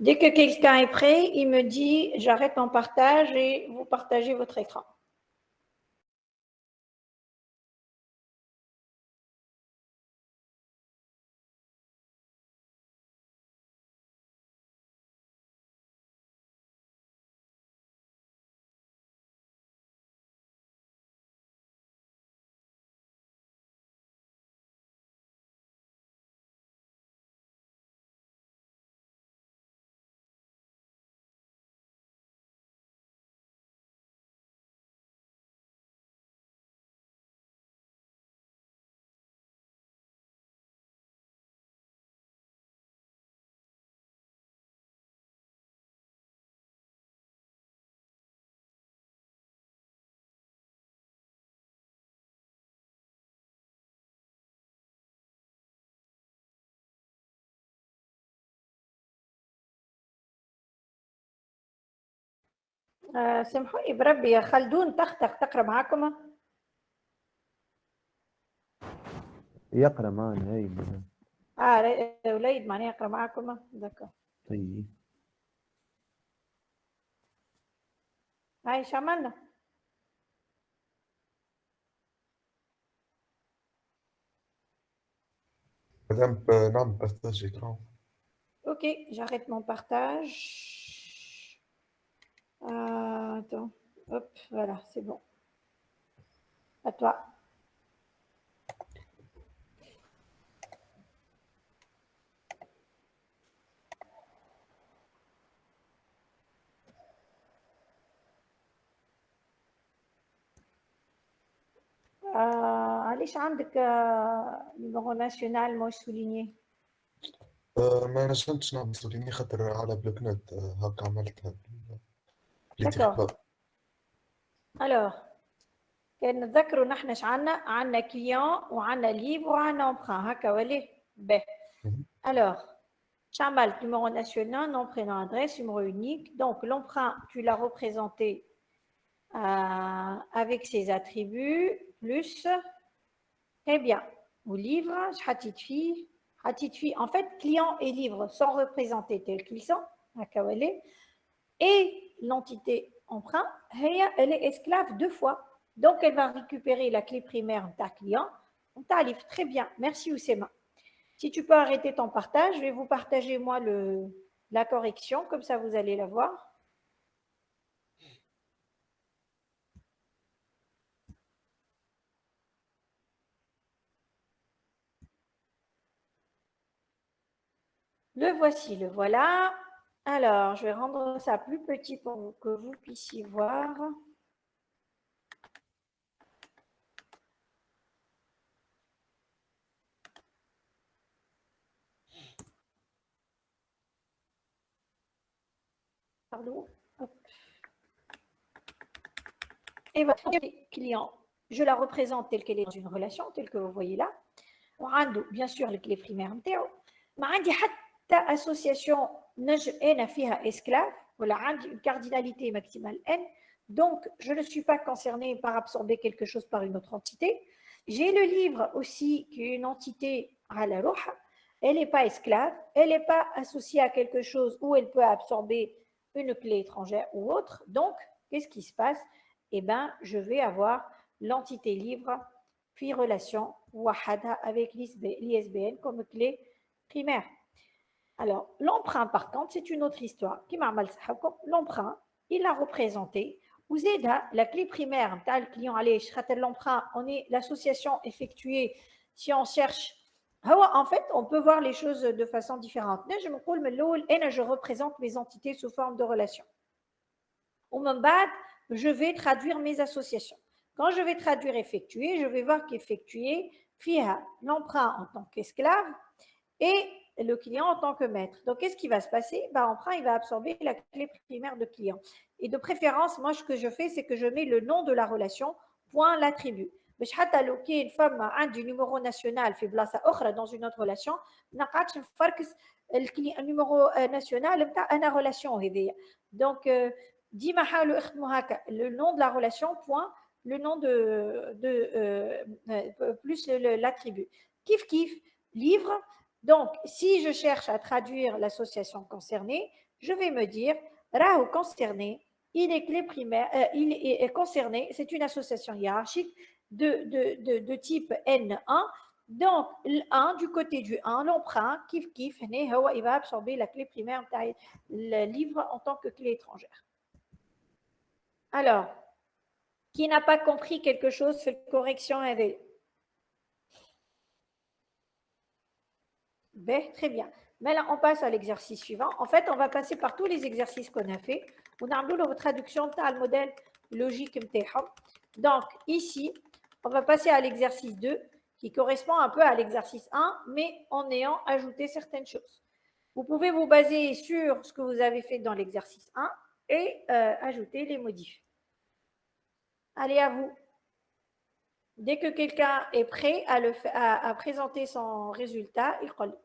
Dès que quelqu'un est prêt, il me dit j'arrête mon partage et vous partagez votre écran. سامحوني بربي يا خلدون تختك تقرا معاكم؟ يقرا معنا هاي. وليد معناها يقرا معاكم؟ دكا. طيب هاي شو عملنا؟ Madame, نعم partage écran. Ok, j'arrête mon partage. Attends, hop, voilà, c'est bon. À toi. علاش عندك numéro national مش souligné؟ ما نجمتش نعمل سوليني خاطر على بلوك نوت هاكا عملتها D'accord. Alors, كان نتذكروا نحن اش عندنا كليون وعندنا ليفر وعندنا امبران هكا ولا؟ باهي. Alors, j'ai عملت numéro national, nom, prénom, adresse, numéro unique. Donc, l'emprunt, tu l'as représenté avec ses attributs, plus, très bien, au livre, en fait, client et livre sont représentés tels qu'ils sont, et l'entité emprunt, elle est esclave deux fois. Donc, elle va récupérer la clé primaire de ta client, ta livre. Très bien, merci Oussema. Si tu peux arrêter ton partage, je vais vous partager moi la correction, comme ça vous allez la voir. Le voici, le voilà. Alors, je vais rendre ça plus petit pour que vous puissiez voir. Pardon. Hop. Et votre client, je la représente telle qu'elle est dans une relation, telle que vous voyez là. وعنده bien sûr les clés primaires نتاعو. ما عندي حتى association أنا فيها esclave ولا عندي une cardinalité maximale n. Donc, je ne suis pas concernée par absorber quelque chose par une autre entité. J'ai le livre aussi qui est une entité à la roha. Elle n'est pas esclave, elle n'est pas associée à quelque chose où elle peut absorber une clé étrangère ou autre. Donc, qu'est-ce qui se passe? Eh bien, je vais avoir l'entité livre, puis relation wahada avec l'ISBN comme clé primaire. Alors, l'emprunt, par contre, c'est une autre histoire. L'emprunt, il l'a représenté. Ouzeda, la clé primaire, le client, allez, l'emprunt, on est l'association effectuée. Si on cherche, en fait, on peut voir les choses de façon différente. Je représente mes entités sous forme de relation. Au Membad, je vais traduire mes associations. Quand je vais traduire effectuer, je vais voir qu'effectuer, FIA, l'emprunt en tant qu'esclave et le client en tant que maître. Donc, qu'est-ce qui va se passer? Emprunt, il va absorber la clé primaire de client. Et de préférence, moi, ce que je fais, c'est que je mets le nom de la relation, point l'attribut. Mais حتى لو كاين فما عندي numéro national في بلاصه اخرى dans une autre relation ما نقعدش نفركس النيميرو national نتاع انا relation هذيا. Donc ديما حاولوا اخدموا هكا le nom de la relation point le nom plus l'attribut. Kiff kiff livre. Donc, si je cherche à traduire l'association concernée, je vais me dire, Rahu concerné, il est clé primaire, il est concerné, c'est une association hiérarchique de type N1. Donc, l'1, du côté du 1, l'emprunt, kif kif, il va absorber la clé primaire, le livre en tant que clé étrangère. Alors, qui n'a pas compris quelque chose, fait une correction avec. Ben, très bien. Maintenant, on passe à l'exercice suivant. En fait, on va passer par tous les exercices qu'on a fait. On a une traduction de le modèle logique. Donc, ici, on va passer à l'exercice 2, qui correspond un peu à l'exercice 1, mais en ayant ajouté certaines choses. Vous pouvez vous baser sur ce que vous avez fait dans l'exercice 1 et ajouter les modifs. Allez, à vous. Dès que quelqu'un est prêt à présenter son résultat, il colle.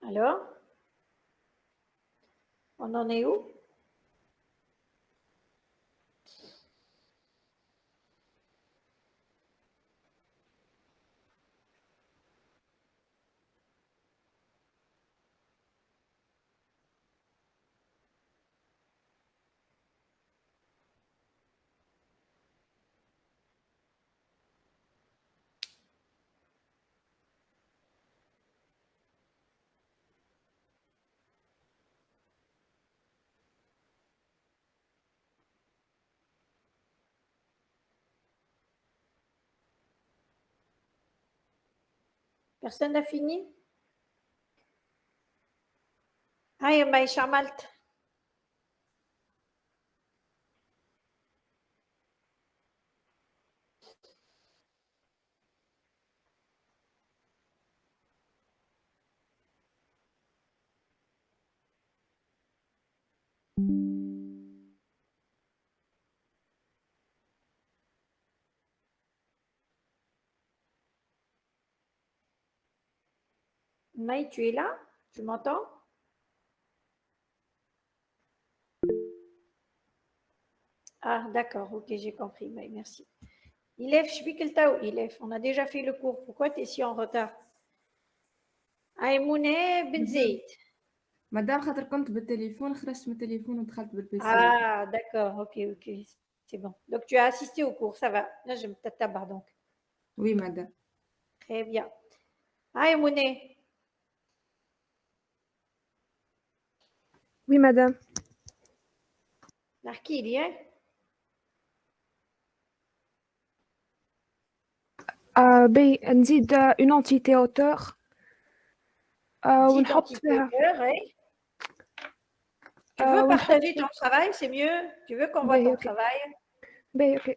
Alors, on en est où? Personne n'a fini? هاي ما إيش عملت؟ Maï, tu es là? Tu m'entends? Ah, d'accord, ok, j'ai compris, Maï, merci. Ilef, Shbikelta ou Ilef, on a déjà fait le cours. Pourquoi tu es si en retard? Aïmoune Benzeid. مدام خاطر كنت بالتليفون خرجت من التليفون ودخلت بالبيسي. Ah, d'accord, ok, ok, c'est bon. Donc tu as assisté au cours, ça va. Là, je me tabarde donc. Oui, madame. Très bien. Aïmoune, Oui, madame. نحكي لي hein? نزيد une entité auteur Petite ونحط entité فيها auteur, ouais. Tu veux ونحط partager ton travail, c'est mieux? Tu veux qu'on voit باهي ton اوكي travail? باهي اوكي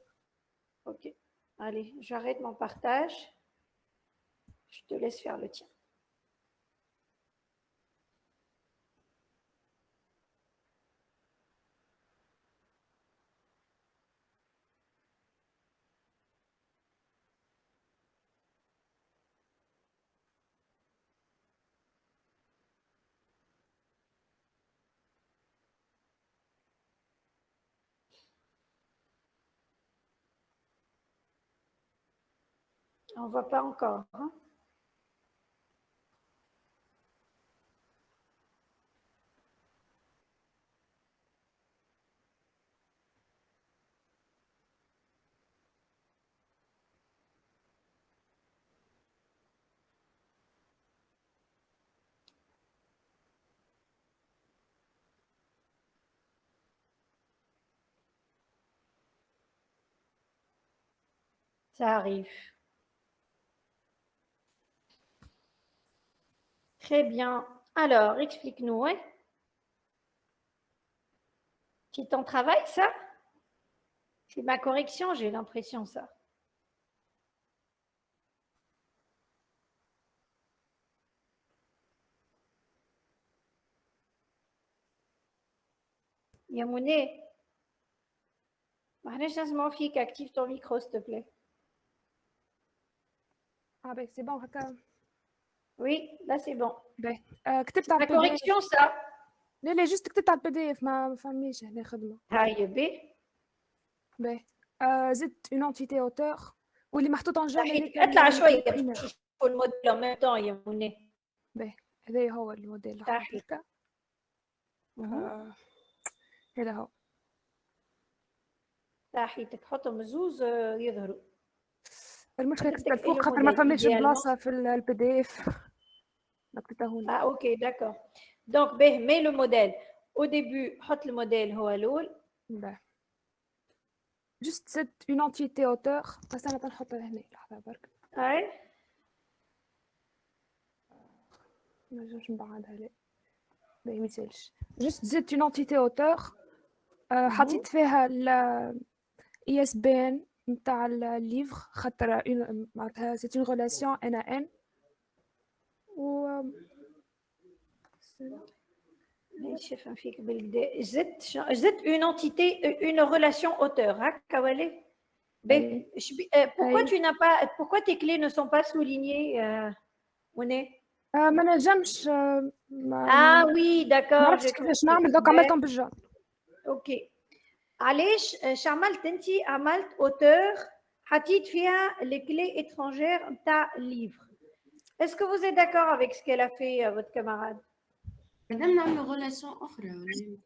Ok. Allez, j'arrête mon partage. Je te laisse faire le tien. On ne voit pas encore. Hein? Ça arrive. Très bien. Alors, explique-nous. Hein? C'est ton travail, ça? C'est ma correction, j'ai l'impression, ça. Yamouné, active ton micro, s'il te plaît. باهي سي بون هكا Oui, là, c'est bon. باهي كتبت C'est على ma البي دي اف correction, ça. لا جست كتبت على البي دي اف ما فهمنيش هنا خدمه Aïe, B. باهي زدت une entité auteur واللي محطوط en jaune هذيك اطلع شوية البريمير. باش نشوفوا الموديل en même temps يا منى. باهي هذا هو الموديل اللي صحيح. حطيت هكا هذا هو تحيتك حطهم زوز يظهروا. المشكله حطيتك كتبت الفوق أي خاطر ما موديل فماش idéalement. بلاصه في البي دي اف ما كتبتها هنا Ah, ok, d'accord. Donc, mets le modèle. Au début, حط le modèle هو الأول. باهي جست زدت une entité auteur بس انا تنحطها هنا لحظه برك Ouais. ما نجمش نبعدها لا باهي ميسالش جست زدت une entité auteur حطيت فيها ال ISBN نتاع الليفر خاطر معناتها سي اون ريلاسيون ان ان و ماشي فهم فيك بالكدا. زدت une entité, une relation auteur. هكا ولا؟ Pourquoi tes clés ne sont pas soulignées, Monet? ما نجمش Ah oui, ما d'accord. عرفتش كيفاش نعمل دوك عملتهم بالجون Ok. علاش عملت انت عملت auteur حطيت فيها les clés étrangères نتاع livre. Est-ce que vous êtes d'accord avec ce qu'elle a fait, votre camarade? مادام نعمل relation أخرى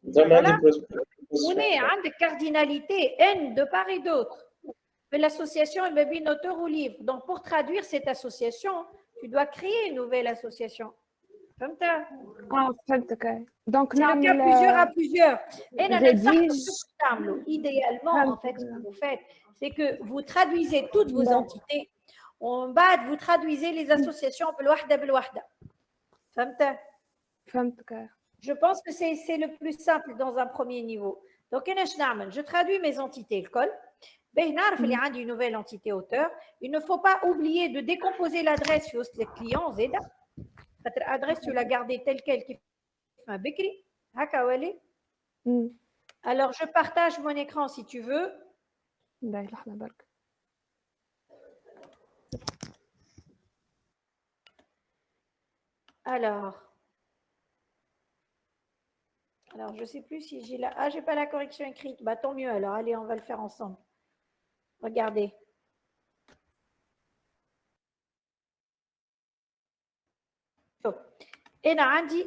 Voilà. Monet, عندك cardinalité N de part et d'autre. Mais l'association est bébé auteur ou livre. Donc, pour traduire cette association, tu dois créer une nouvelle association. Comme ça. فهمتك دونك C'est le cas نعمل plusieurs à plusieurs. Et rédige. idéalement, en fait, ce que vous faites, c'est que vous traduisez toutes vos entités. En bas, vous traduisez les associations بالوحدة بالوحدة. فهمت؟ فهمتك Je pense que c'est le plus simple dans un premier niveau. Donc, je traduis mes entités. Le col. Il y a une nouvelle entité auteur. Il ne faut pas oublier de décomposer l'adresse sur les clients. L'adresse, tu l'as gardée telle qu'elle. Bekri. Haka wali. مم. Alors, je partage mon écran si tu veux. باهي لحظة برك. Alors, je ne sais plus si j'ai la... Ah, j'ai pas la correction écrite. Bah, tant mieux. Alors, allez, on va le faire ensemble. Regardez. Et Narandi,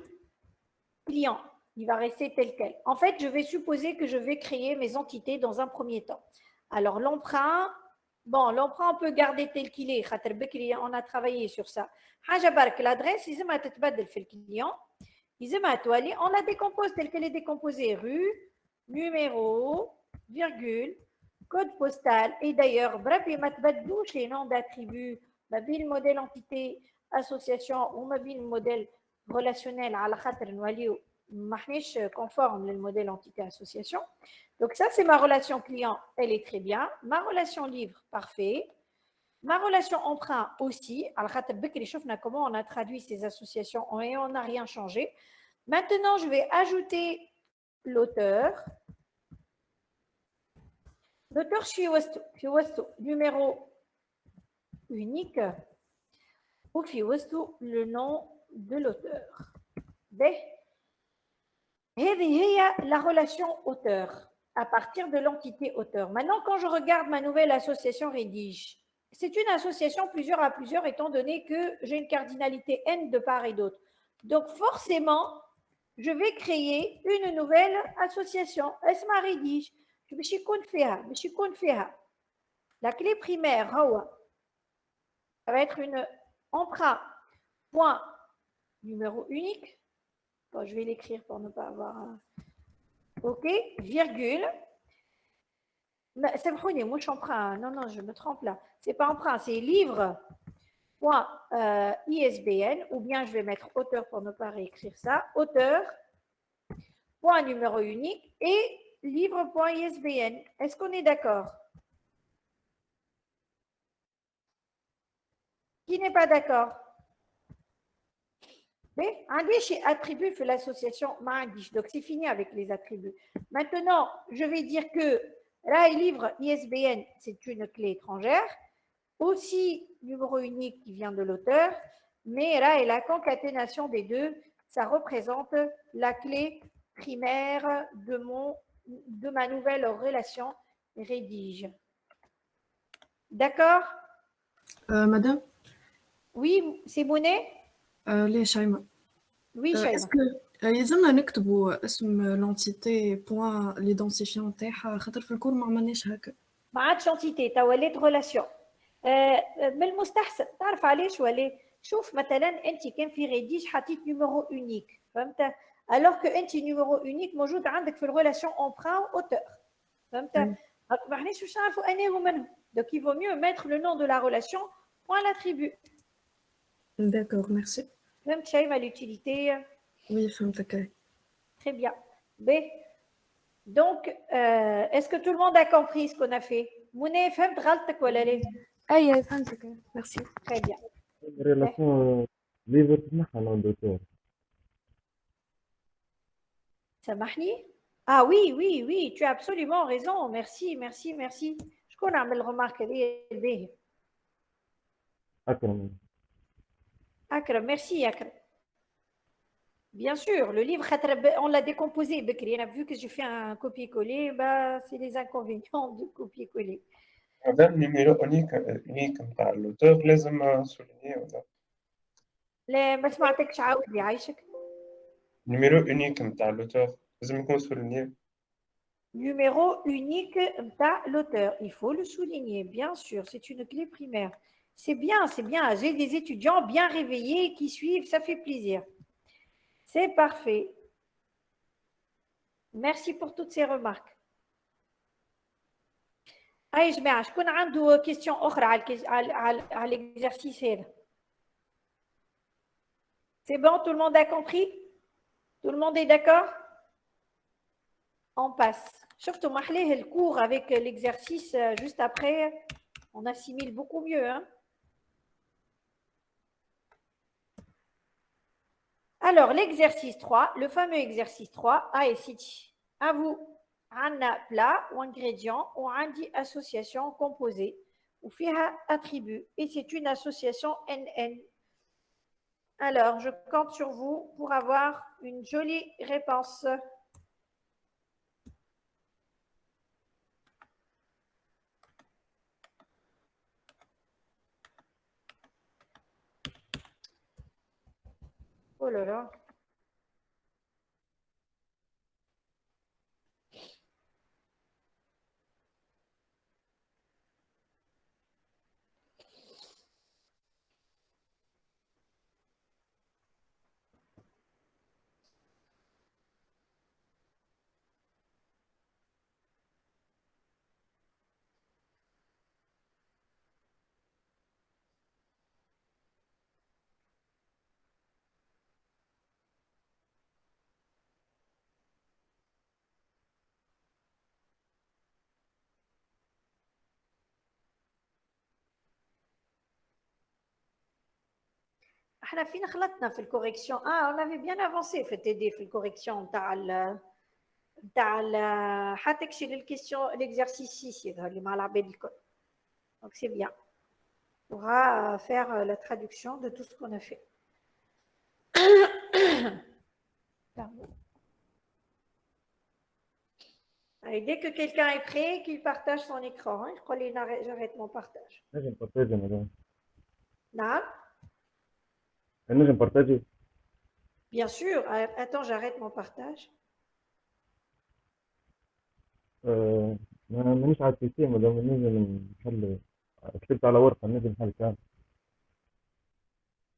client, il va rester tel quel. En fait, je vais supposer que je vais créer mes entités dans un premier temps. Alors, l'emprunt, bon, l'emprunt, on peut garder tel qu'il est. On a travaillé sur ça. L'adresse, il m'a fait le client. On la décompose telle qu'elle est décomposée. Rue, numéro, virgule, code postal. Et d'ailleurs, bref, il m'a les noms d'attributs, ma ville, modèle, entité, association ou ma ville, modèle relationnel à la khatr nwaliou mahnish conforme le modèle entité association. Donc ça c'est ma relation client, elle est très bien. Ma relation livre, parfait. Ma relation emprunt aussi. Al khatr bikri shofna comment on a traduit ces associations et on n'a rien changé. Maintenant, je vais ajouter l'auteur. L'auteur numéro unique ou le nom de l'auteur. La relation auteur à partir de l'entité auteur. Maintenant, quand je regarde ma nouvelle association rédige, c'est une association plusieurs à plusieurs étant donné que j'ai une cardinalité N de part et d'autre. Donc forcément, je vais créer une nouvelle association. Esma rédige. Je vais faire. La clé primaire, ça va être une emprunt, point, numéro unique. Bon, je vais l'écrire pour ne pas avoir un... OK, virgule. C'est vrai, moi je emprunt. Non, je me trompe là. C'est pas emprunt, c'est livre. Point ISBN, ou bien je vais mettre auteur pour ne pas réécrire ça. Auteur, point numéro unique et livre.isbn. Est-ce qu'on est d'accord? Qui n'est pas d'accord? Mais un des attributs fait l'association Maandish. Donc c'est fini avec les attributs. Maintenant, je vais dire que là, livre ISBN, c'est une clé étrangère. Aussi numéro unique qui vient de l'auteur, mais là, et la concaténation des deux, ça représente la clé primaire de ma nouvelle relation rédige. D'accord? Madame, Oui, c'est Monet? ليه شيماء؟ Oui, Shaima. اسكو يلزمنا نكتبوا اسم لونتيتي بوان ليدونتيفيون نتاعها خاطر في الكور ما عملناش هكا. ما عادش انتيتي توا ولات ريلاسيون. من المستحسن تعرف علاش ولا شوف مثلا انت كان في ريديج حطيت نيميرو اونيك فهمت alors que انت نيميرو اونيك موجود عندك في الريلاسيون امبران اوتور فهمت ما حناش باش نعرفوا انهي منهم donc il vaut mieux mettre le nom de la relation point l'attribut. D'accord, merci. فهمت شيء ما l'utilité. Oui, فهمتك. Très bien. B. Donc est-ce que tout le monde a compris ce qu'on a fait? Mounay فهمت غلطك ولا لا؟ أي فهمتك. merci. Très bien. relation livre تسمعها nom d'auteur. سامحني. Ah oui, tu as absolument raison. Merci. شكون عمل remarque هذه الباهية؟ أكرم. أكرم, merci Akram. Bien sûr, le livre, on l'a décomposé. On a vu que je fais un copier-coller, bah, c'est les inconvénients de copier-coller. مادام نيميرو اونيك نتاع اللوتور لازم نسولينيه ولا؟ لا ما سمعتكش عاود لي عايشك. نيميرو اونيك نتاع اللوتور لازم يكون سولينيه. Numéro unique نتاع l'auteur. Il faut le souligner, bien sûr, c'est une clé primaire. C'est bien. J'ai des étudiants bien réveillés qui suivent, ça fait plaisir. C'est parfait. Merci pour toutes ces remarques. أي جماعة شكون عنده question أخرى على l'exercice هذا؟ C'est bon, tout le monde a compris? Tout le monde est d'accord? On passe. شفتوا محلاه le cours avec l'exercice juste après, on assimile beaucoup mieux. Hein? Alors, l'exercice 3, le fameux exercice 3, et City. À vous. On a plat ou ingrédient ou on dit association composée ou fiha attribut et c'est une association NN. Alors, je compte sur vous pour avoir une jolie réponse. Oh là là. احنا فين خلطنا في الكوريكسيون on avait bien avancé في TD في الكوريكسيون تاع حتكشي للكيستيون l'exercice 6 اللي مع العباد الكل. Donc c'est bien. On pourra faire la traduction de tout ce qu'on a fait. Pardon. Allez, dès que quelqu'un est prêt, qu'il partage son écran. Je crois que j'arrête mon partage. نجم بارتاجي مدام. Non, نجم بارتاجي. bien sûr. Attends, j'arrête mon partage. ما مانيش على البي سي مدام نجم نحل كتبت على ورقة نجم نحل كامل.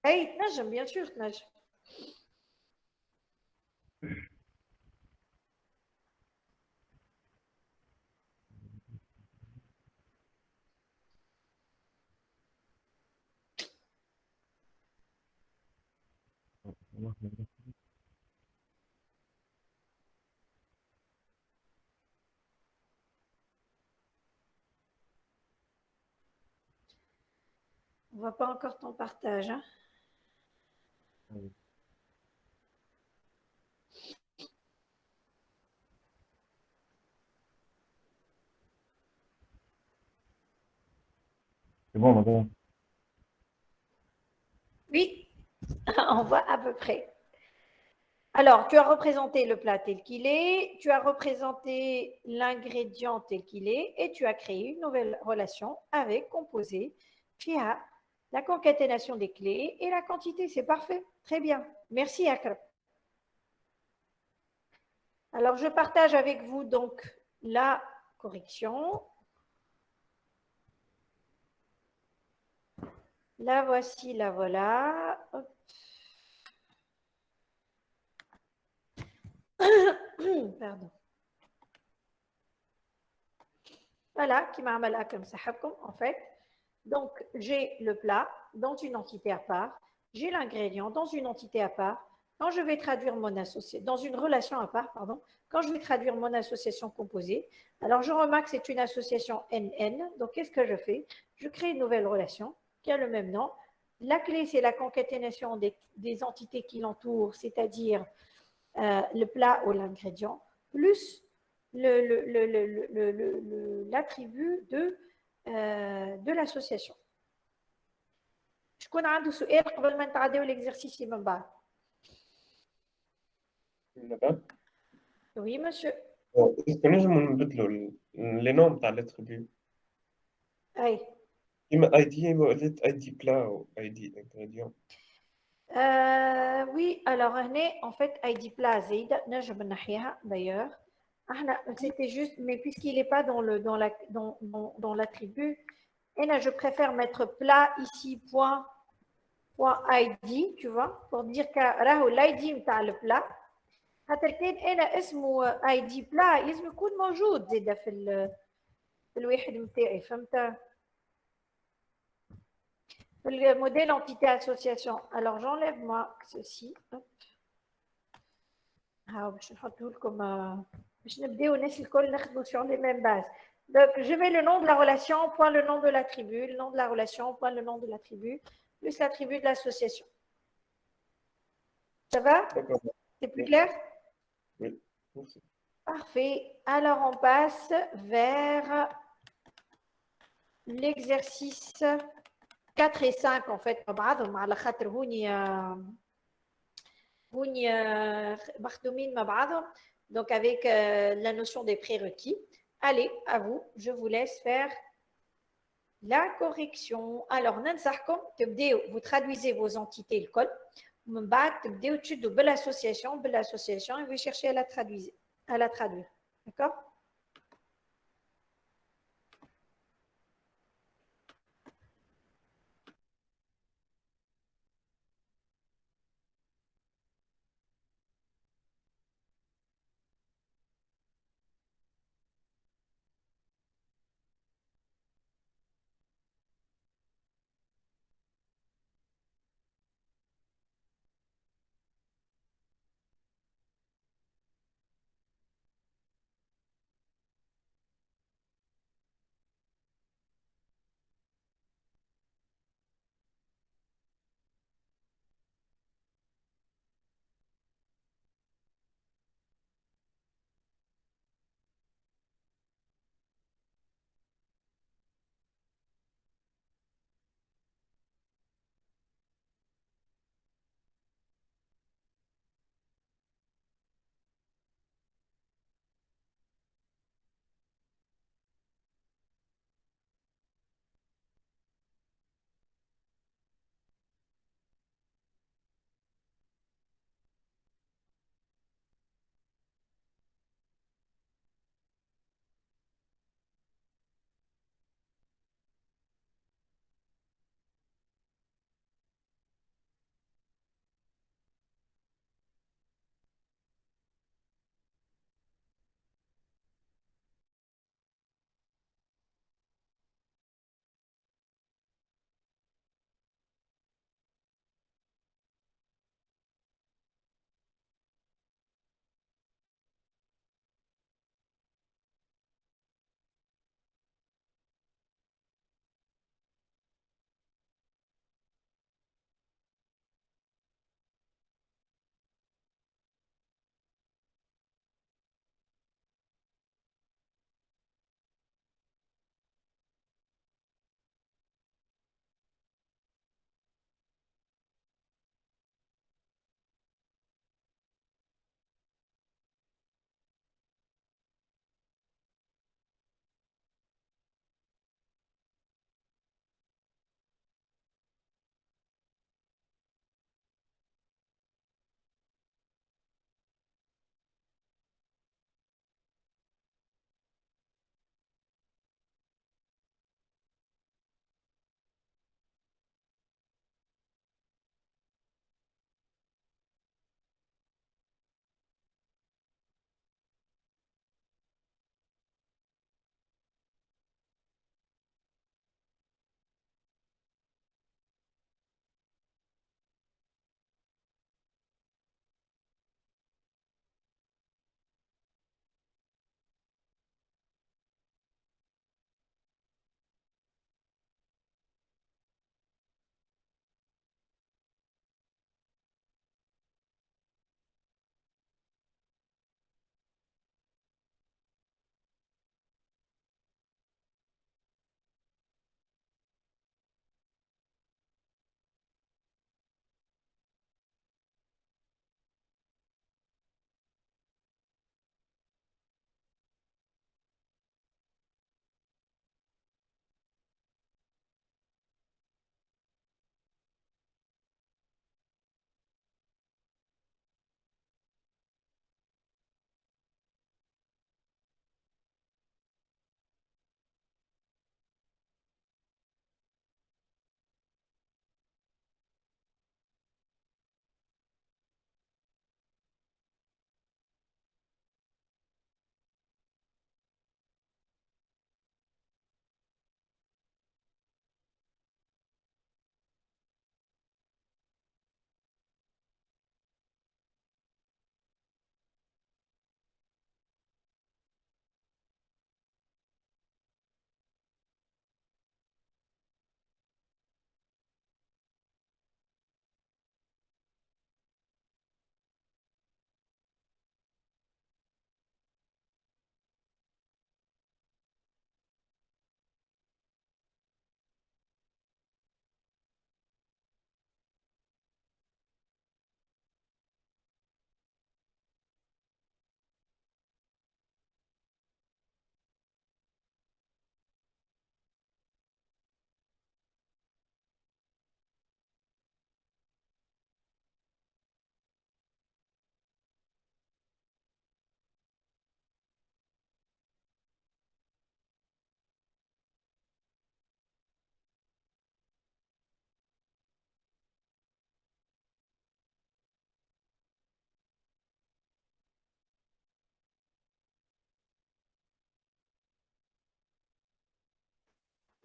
Hey, تنجم, bien sûr, تنجم. On ne voit pas encore ton partage. Hein? C'est bon madame. Oui, on voit à peu près. Alors, tu as représenté le plat tel qu'il est, tu as représenté l'ingrédient tel qu'il est et tu as créé une nouvelle relation avec composé qui a la concaténation des clés et la quantité. C'est parfait. Très bien. Merci, Akram. Alors, je partage avec vous donc la correction. La voici, la voilà. Hop. Pardon. Voilà, qui m'a amalé comme ça, en fait. Donc, j'ai le plat dans une entité à part, j'ai l'ingrédient dans une entité à part. Quand je vais traduire mon association, dans une relation à part, pardon, quand je vais traduire mon association composée, alors je remarque que c'est une association NN. Donc, qu'est-ce que je fais? Je crée une nouvelle relation qui a le même nom. La clé, c'est la concaténation des entités qui l'entourent, c'est-à-dire le plat ou l'ingrédient, plus l'attribut de l'association. شكون عنده سؤال قبل ما نتعداو l'exercice من بعد؟ مدام Oui, monsieur. اسكو نجمو نبدلو لي نوم تاع الاتريبيو أي. كيما اي دي ولات اي دي بلا و اي دي انغريديون. Oui, alors هنا en fait ID plat زايدة نجم نحيها d'ailleurs. C'était juste, mais puisqu'il n'est pas dans l'attribut, et là je préfère mettre plat ici point ID, tu vois, pour dire que l'ID نتاع البلا خاطر كان انا اسمه ID plat لازم يكون موجود زاده في الواحد نتاعي فهمت le modèle entité association. Alors j'enlève moi ceci. Hop. باش نحطه لكم باش نبداو الناس الكل نخدموا sur les mêmes bases. Donc je mets le nom de la relation point le nom de l'attribut, le nom de la relation point le nom de l'attribut plus l'attribut de l'association. Ça va? C'est plus clair? Oui, merci. Parfait. Alors, on passe vers l'exercice 4 et 5 en fait. بعضهم على خاطر هوني مخدومين مع بعضهم. Donc, avec la notion des prérequis. Allez, à vous. Je vous laisse faire la correction. Alors, ننصحكم تبداو vous traduisez vos entités الكل. ومن بعد تبداو تشدوا بالاssociation et vous cherchez à la traduire. D'accord?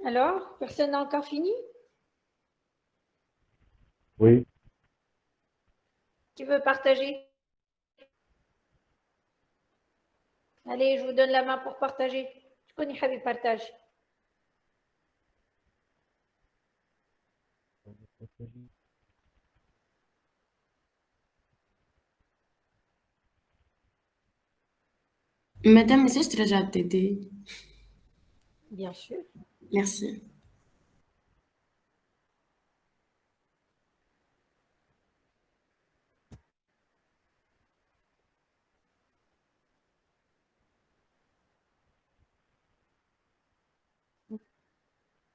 Alors, personne n'a encore fini? Oui. Qui veut partager? Allez, je vous donne la main pour partager. Je connais Habib partage. Madame, est-ce que je déjà t'aider? Bien sûr. Merci.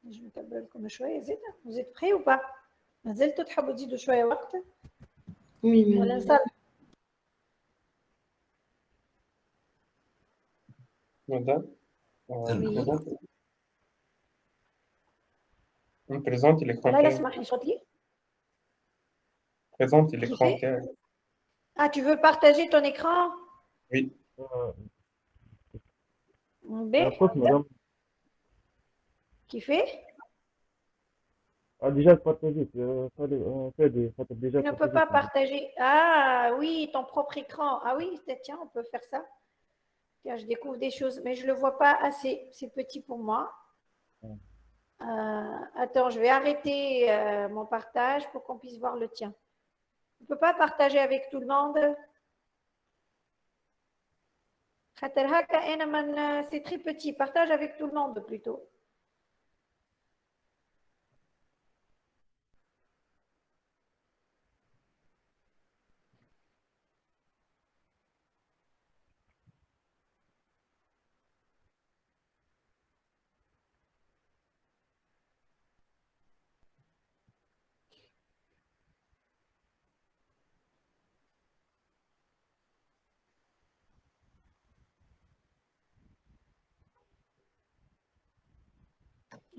Je vais comme شوية زينة. Vous êtes prêts ou pas? ما زلتوا تحبوا تزيدوا شوية وقت؟ Oui, ولا madame. نصلي؟ Madame, Oui. présente l'écran لا لا تاعي. اسمحي شوطي. Présente Qui l'écran fait? تاعي. Ah, tu veux partager ton écran? Oui. B. écoute, madame. Qui fait? Déjà partagé. Déjà Tu ne peux pas partager. Ah oui, ton propre écran. Ah oui, tiens, on peut faire ça. Tiens, je découvre des choses, mais je ne le vois pas assez. C'est petit pour moi. Attends, je vais arrêter mon partage pour qu'on puisse voir le tien. Tu ne peux pas partager avec tout le monde. C'est très petit. Partage avec tout le monde plutôt.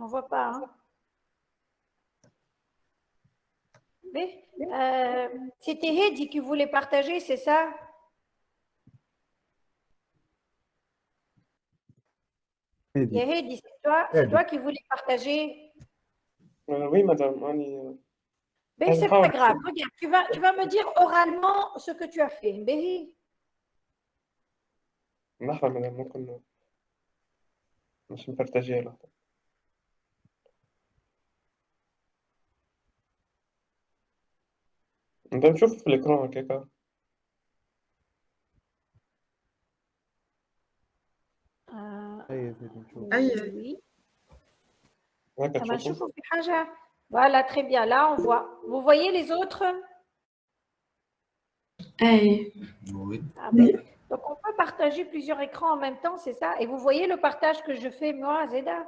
On ne voit pas. Hein? Mais c'était Heidi qui voulait partager, c'est ça? Il y a Heidi, c'est toi qui voulais partager. Oui, madame. Mais c'est pas grave. Regarde, tu vas me dire oralement ce que tu as fait. Mais مرحبا مدام ممكن مش نبارتاجيها لحظة. مدام شوف في الإكران هكاكا. oui. هكا Ah ben, تشوفوا. شوفوا في حاجة. Voilà, très bien. Là, on voit. Vous voyez les autres? Hey. Oui. Ah ben, donc, on peut partager plusieurs écrans en même temps, c'est ça? Et vous voyez le partage que je fais, moi, Zeda?